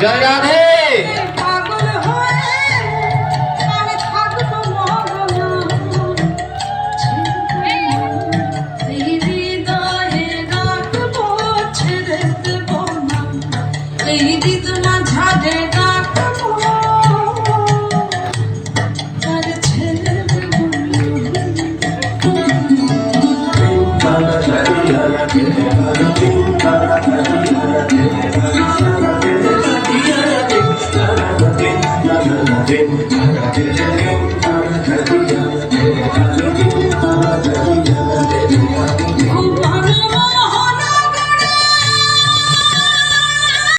জয় রাধে। পাগল হয়ে আমি থাকবো মগন, এই হৃদয়ে রাখবো ছেড়ে দেব না, এই হৃদয় ঝাড়ে রাখবো আর ছেড়ে দেব Ding,